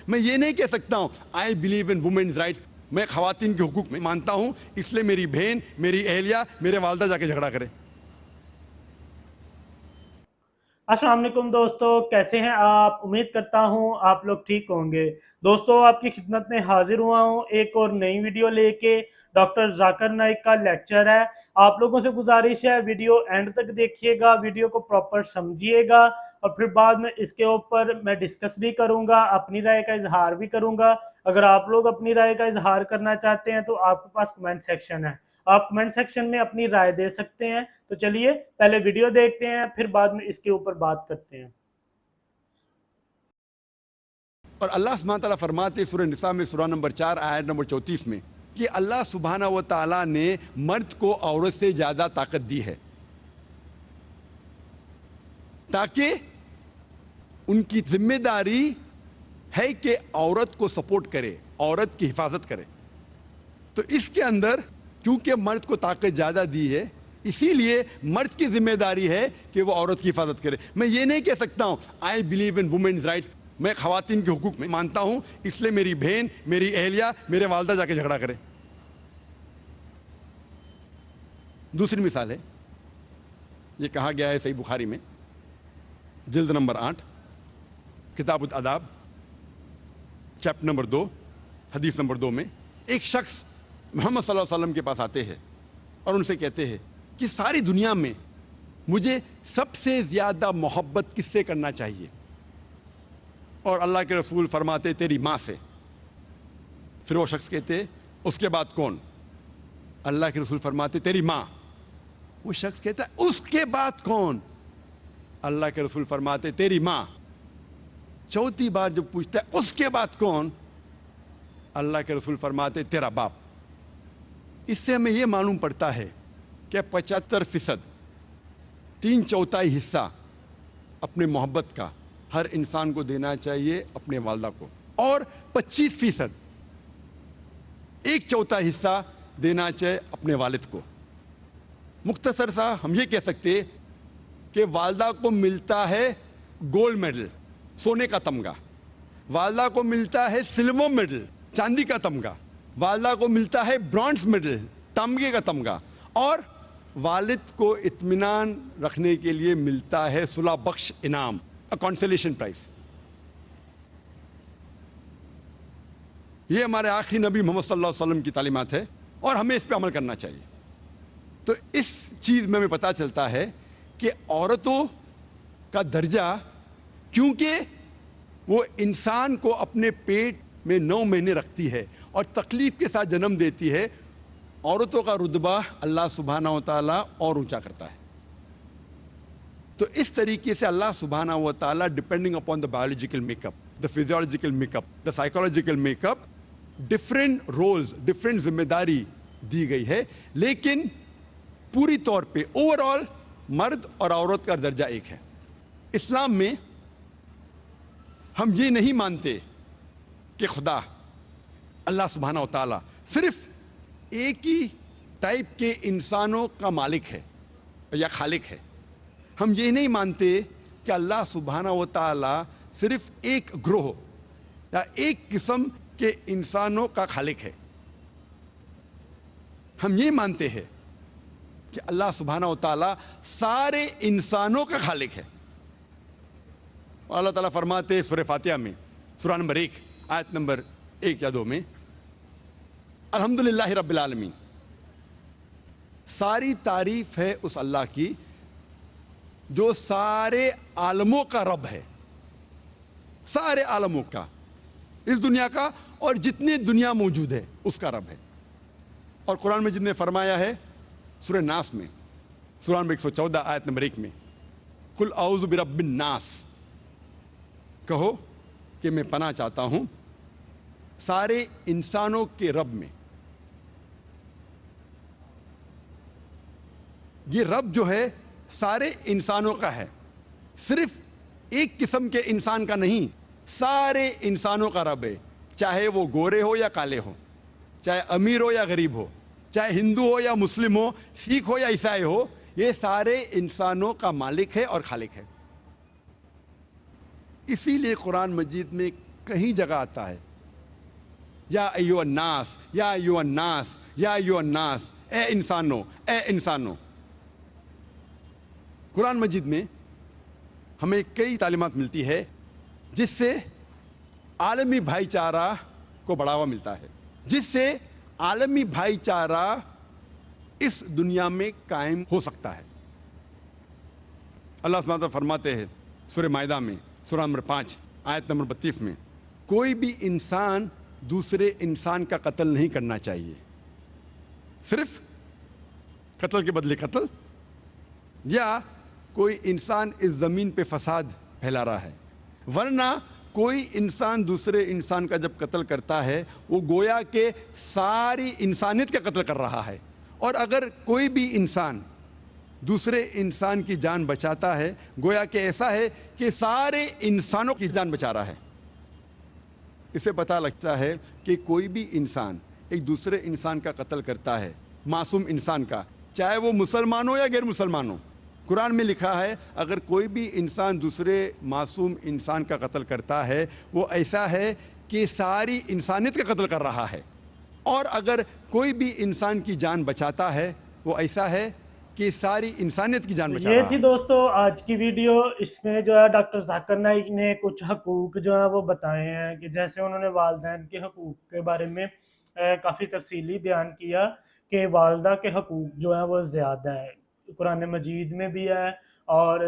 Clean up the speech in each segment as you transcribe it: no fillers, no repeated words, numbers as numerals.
میں یہ نہیں کہہ سکتا ہوں I believe in women's rights, میں خواتین کے حقوق میں مانتا ہوں، اس لیے میری بہن، میری اہلیہ، میرے والدہ جا کے جھگڑا کرے۔ السلام علیکم دوستو، کیسے ہیں آپ؟ امید کرتا ہوں آپ لوگ ٹھیک ہوں گے۔ دوستو آپ کی خدمت میں حاضر ہوا ہوں ایک اور نئی ویڈیو لے کے۔ ڈاکٹر ذاکر نائک کا لیکچر ہے۔ آپ لوگوں سے گزارش ہے ویڈیو اینڈ تک دیکھیے گا، ویڈیو کو پراپر سمجھیے گا، اور پھر بعد میں اس کے اوپر میں ڈسکس بھی کروں گا، اپنی رائے کا اظہار بھی کروں گا۔ اگر آپ لوگ اپنی رائے کا اظہار کرنا چاہتے ہیں تو آپ کے پاس کمنٹ سیکشن ہے، آپ کمنٹ سیکشن میں اپنی رائے دے سکتے ہیں۔ تو چلیے پہلے ویڈیو دیکھتے ہیں، پھر بعد میں اس کے اوپر بات کرتے ہیں۔ اور اللہ سبحانہ تعالیٰ فرماتے سورہ نساء میں سورہ نمبر 4 آیت نمبر 34 میں کہ اللہ سبحانہ و تعالیٰ نے مرد کو عورت سے زیادہ طاقت دی ہے تاکہ ان کی ذمہ داری ہے کہ عورت کو سپورٹ کرے، عورت کی حفاظت کرے۔ تو اس کے اندر کیونکہ مرد کو طاقت زیادہ دی ہے، اسی لیے مرد کی ذمہ داری ہے کہ وہ عورت کی حفاظت کرے۔ میں یہ نہیں کہہ سکتا ہوں I believe in women's rights, میں خواتین کے حقوق میں مانتا ہوں، اس لیے میری بہن، میری اہلیہ، میرے والدہ جا کے جھگڑا کرے۔ دوسری مثال ہے، یہ کہا گیا ہے صحیح بخاری میں جلد نمبر 8 کتاب الاداب چیپٹر نمبر 2 حدیث نمبر 2 میں ایک شخص محمد صلی اللہ علیہ وسلم کے پاس آتے ہیں اور ان سے کہتے ہیں کہ ساری دنیا میں مجھے سب سے زیادہ محبت کس سے کرنا چاہیے؟ اور اللہ کے رسول فرماتے تیری ماں سے۔ پھر وہ شخص کہتے اس کے بعد کون؟ اللہ کے رسول فرماتے تیری ماں۔ وہ شخص کہتا ہے اس کے بعد کون؟ اللہ کے رسول فرماتے تیری ماں۔ چوتھی بار جب پوچھتا ہے اس کے بعد کون؟ اللہ کے رسول فرماتے تیرا باپ۔ اس سے ہمیں یہ معلوم پڑتا ہے کہ 75%، 3/4 حصہ اپنے محبت کا ہر انسان کو دینا چاہیے اپنے والدہ کو، اور 25%، 1/4 حصہ دینا چاہیے اپنے والد کو۔ مختصر سا ہم یہ کہہ سکتے کہ والدہ کو ملتا ہے گولڈ میڈل، سونے کا تمغہ، والدہ کو ملتا ہے سلور میڈل، چاندی کا تمغہ، والدہ کو ملتا ہے برونز میڈل، تمغے کا تمغہ، اور والد کو اطمینان رکھنے کے لیے ملتا ہے صلح بخش انعام، کنسولیشن پرائز۔ یہ ہمارے آخری نبی محمد صلی اللہ علیہ وسلم کی تعلیمات ہے اور ہمیں اس پہ عمل کرنا چاہیے۔ تو اس چیز میں ہمیں پتہ چلتا ہے کہ عورتوں کا درجہ، کیونکہ وہ انسان کو اپنے پیٹ میں 9 مہینے رکھتی ہے اور تکلیف کے ساتھ جنم دیتی ہے، عورتوں کا رتبہ اللہ سبحانہ و تعالیٰ اور اونچا کرتا ہے۔ تو اس طریقے سے اللہ سبحانہ و تعالیٰ depending upon the biological make up, the physiological make up, the psychological make up, different roles, different ذمہ داری دی گئی ہے، لیکن پوری طور پہ اوور آل مرد اور عورت کا درجہ ایک ہے۔ اسلام میں ہم یہ نہیں مانتے کہ خدا اللہ سبحانہ و تعالیٰ صرف ایک ہی ٹائپ کے انسانوں کا مالک ہے یا خالق ہے۔ ہم یہ نہیں مانتے کہ اللہ سبحانہ و تعالیٰ صرف ایک گروہ یا ایک قسم کے انسانوں کا خالق ہے۔ ہم یہ مانتے ہیں کہ اللہ سبحانہ و تعالیٰ سارے انسانوں کا خالق ہے۔ اور اللہ تعالیٰ فرماتے سورہ فاتحہ میں سورہ نمبر 1 آیت نمبر 1 یا 2 میں الحمدللہ رب العالمین، ساری تعریف ہے اس اللہ کی جو سارے عالموں کا رب ہے، سارے عالموں کا، اس دنیا کا اور جتنے دنیا موجود ہے اس کا رب ہے۔ اور قرآن مجید نے فرمایا ہے سورہ ناس میں سورہ نمبر 114 آیت نمبر 1 میں قل اعوذ برب الناس، کہو کہ میں پناہ چاہتا ہوں سارے انسانوں کے رب میں۔ یہ رب جو ہے سارے انسانوں کا ہے، صرف ایک قسم کے انسان کا نہیں، سارے انسانوں کا رب ہے، چاہے وہ گورے ہو یا کالے ہو، چاہے امیر ہو یا غریب ہو، چاہے ہندو ہو یا مسلم ہو، سکھ ہو یا عیسائی ہو، یہ سارے انسانوں کا مالک ہے اور خالق ہے۔ اسی لیے قرآن مجید میں कहीं जगह आता है, या अय्युहन्नास, या अय्युहन्नास, या अय्युहन्नास, ए इंसानों, ए इंसानों। कुरान मजीद में हमें कई तालीमात मिलती है जिससे आलमी भाईचारा को बढ़ावा मिलता है, जिससे आलमी भाईचारा इस दुनिया में कायम हो सकता है। अल्लाह सुब्हानहू व तआला फरमाते हैं सूरह माइदा में, सूरह नंबर 5 आयत नंबर 32 में, कोई भी इंसान दूसरे इंसान का कत्ल नहीं करना चाहिए, सिर्फ कत्ल के बदले कत्ल, या कोई इंसान इस ज़मीन पे फसाद फैला रहा है। वरना कोई इंसान दूसरे इंसान का जब कत्ल करता है वो गोया के सारी इंसानियत का कत्ल कर रहा है। और अगर कोई भी इंसान दूसरे इंसान की जान बचाता है, गोया कि ऐसा है कि सारे इंसानों की जान बचा रहा है। इससे पता लगता है कि कोई भी इंसान एक दूसरे इंसान का कत्ल करता है, मासूम इंसान का, चाहे वो मुसलमान हो या गैर मुसलमान हो। कुरान में लिखा है अगर कोई भी इंसान दूसरे मासूम इंसान का कत्ल करता है वो ऐसा है कि सारी इंसानियत का कत्ल कर रहा है। और अगर कोई भी इंसान की जान बचाता है वो ऐसा है कि सारी इंसानियत की जान बचा रहा ये है। थी दोस्तों आज की वीडियो। इसमें जो है डॉक्टर जाकिर नाइक ने कुछ हकूक जो है वो बताए हैं कि जैसे उन्होंने वालिदैन के हकूक के बारे में काफ़ी तफसीली बयान किया कि वालदा के हकूक जो है वो ज़्यादा है। कुरान मजीद में भी है और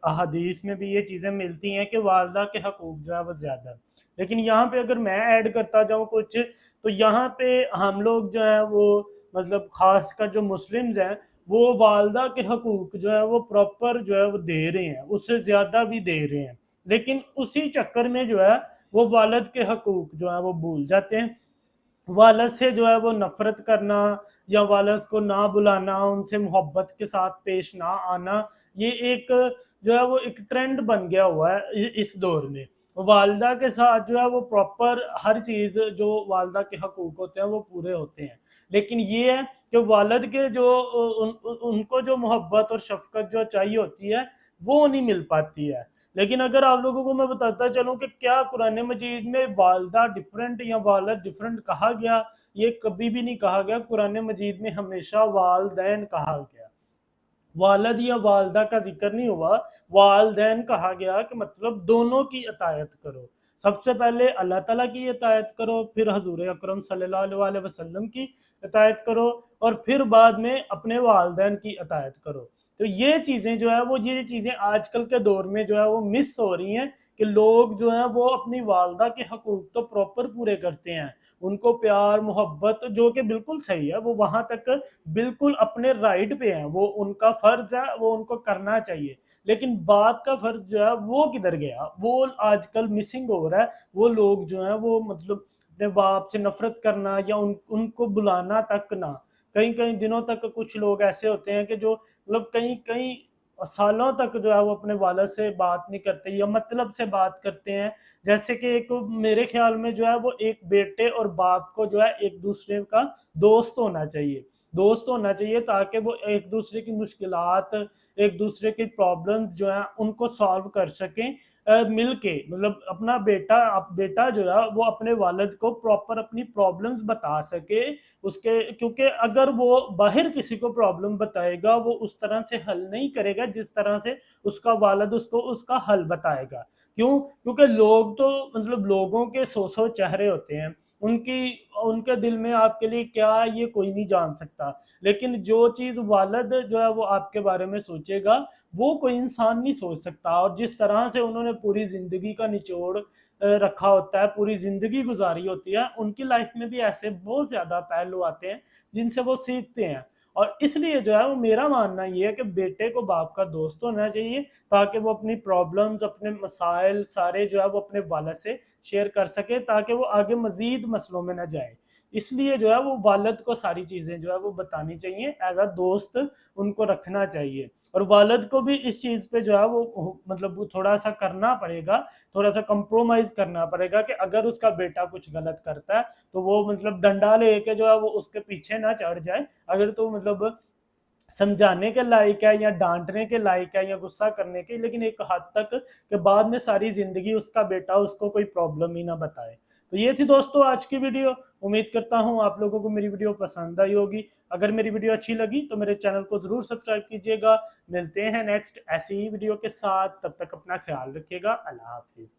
अहादीस में भी ये चीज़ें मिलती हैं कि वालदा के हकूक जो है वो ज़्यादा है। लेकिन यहाँ पे अगर मैं ऐड करता जाऊँ कुछ, तो यहाँ पे हम लोग जो है वो मतलब ख़ास कर जो मुस्लिम्स हैं वो वालदा के हकूक जो है वो प्रॉपर जो है वो दे रहे हैं, उससे ज़्यादा भी दे रहे हैं। लेकिन उसी चक्कर में जो है वो वालिद के हकूक जो है वो भूल जाते हैं। वालिद से जो है वो नफ़रत करना या वालिद को ना बुलाना, उनसे मोहब्बत के साथ पेश ना आना, ये एक जो है वो एक ट्रेंड बन गया हुआ है इस दौर में। वालदा के साथ जो है वो प्रॉपर हर चीज़ जो वालदा के हकूक होते हैं वो पूरे होते हैं। लेकिन ये है कि वालिद के जो उनको जो मोहब्बत और शफ़क़त जो चाहिए होती है वो नहीं मिल पाती है। लेकिन अगर आप लोगों को मैं बताता चलूँ कि क्या कुरान मजीद में वालदा डिफरेंट या वालिद डिफरेंट कहा गया, ये कभी भी नहीं कहा गया। कुरान मजीद में हमेशा वालिदैन कहा गया, वालिद या वालदा का जिक्र नहीं हुआ, वालिदैन कहा गया कि मतलब दोनों की अतायत करो। सबसे पहले अल्लाह ताला की अतायत करो, फिर हजूर अकरम सल्लल्लाहु अलैहि वसल्लम की अतायत करो और फिर बाद में अपने वालिदैन की अतायत करो। तो ये चीज़ें जो है वो ये चीज़ें आजकल के दौर में जो है वो मिस हो रही हैं कि लोग जो हैं वो अपनी वालदा के हकूक तो प्रॉपर पूरे करते हैं, उनको प्यार मोहब्बत जो कि बिल्कुल सही है, वो वहाँ तक बिल्कुल अपने राइट पे हैं, वो उनका फ़र्ज़ है, वो उनको करना चाहिए। लेकिन बाप का फ़र्ज़ जो है वो किधर गया, वो आजकल मिसिंग हो रहा है। वो लोग जो हैं वो मतलब अपने बाप से नफ़रत करना या उनको बुलाना तक ना, कई दिनों तक कुछ लोग ऐसे होते हैं कि जो मतलब कई सालों तक जो है वो अपने वालिद से बात नहीं करते या मतलब से बात करते हैं। जैसे कि एक मेरे ख्याल में जो है वो एक बेटे और बाप को जो है एक दूसरे का दोस्त होना चाहिए, ताकि वो एक दूसरे की मुश्किलात, एक दूसरे की प्रॉब्लम्स जो है उनको सॉल्व कर सकें मिल के। मतलब अपना बेटा जो है वो अपने वालिद को प्रॉपर अपनी प्रॉब्लम्स बता सके उसके, क्योंकि अगर वो बाहर किसी को प्रॉब्लम बताएगा वो उस तरह से हल नहीं करेगा जिस तरह से उसका वालिद उसको उसका हल बताएगा। क्यों? क्योंकि लोग तो मतलब लोगों के 100 चेहरे होते हैं, उनके दिल में आपके लिए क्या है ये कोई नहीं जान सकता। लेकिन जो चीज़ वालिद जो है वो आपके बारे में सोचेगा वो कोई इंसान नहीं सोच सकता। और जिस तरह से उन्होंने पूरी ज़िंदगी का निचोड़ रखा होता है, पूरी ज़िंदगी गुजारी होती है, उनकी लाइफ में भी ऐसे बहुत ज़्यादा पहलू आते हैं जिनसे वो सीखते हैं। और इसलिए जो है वो मेरा मानना ये है कि बेटे को बाप का दोस्त होना चाहिए ताकि वो अपनी प्रॉब्लम्स, अपने मसाइल सारे जो है वो अपने वालिद से शेयर कर सके ताकि वो आगे मज़ीद मसलों में ना जाए। इसलिए जो है वो वालिद को सारी चीज़ें जो है वो बतानी चाहिए, एज़ अ दोस्त उनको रखना चाहिए। और वालिद को भी इस चीज़ पे जो है वो मतलब वो थोड़ा-सा करना पड़ेगा, थोड़ा-सा कंप्रोमाइज़ करना पड़ेगा कि अगर उसका बेटा कुछ गलत करता है तो वो मतलब डंडा लेके जो है वो उसके पीछे ना चढ़ जाए। अगर तो मतलब समझाने के लायक है या डांटने के लायक है या गुस्सा करने के, लेकिन एक हद तक कि बाद में सारी जिंदगी उसका बेटा उसको कोई प्रॉब्लम ही ना बताए। तो ये थी दोस्तों आज की वीडियो। उम्मीद करता हूँ आप लोगों को मेरी वीडियो पसंद आई होगी। अगर मेरी वीडियो अच्छी लगी तो मेरे चैनल को जरूर सब्सक्राइब कीजिएगा। मिलते हैं नेक्स्ट ऐसी ही वीडियो के साथ, तब तक अपना ख्याल रखिएगा। अल्लाह हाफिज।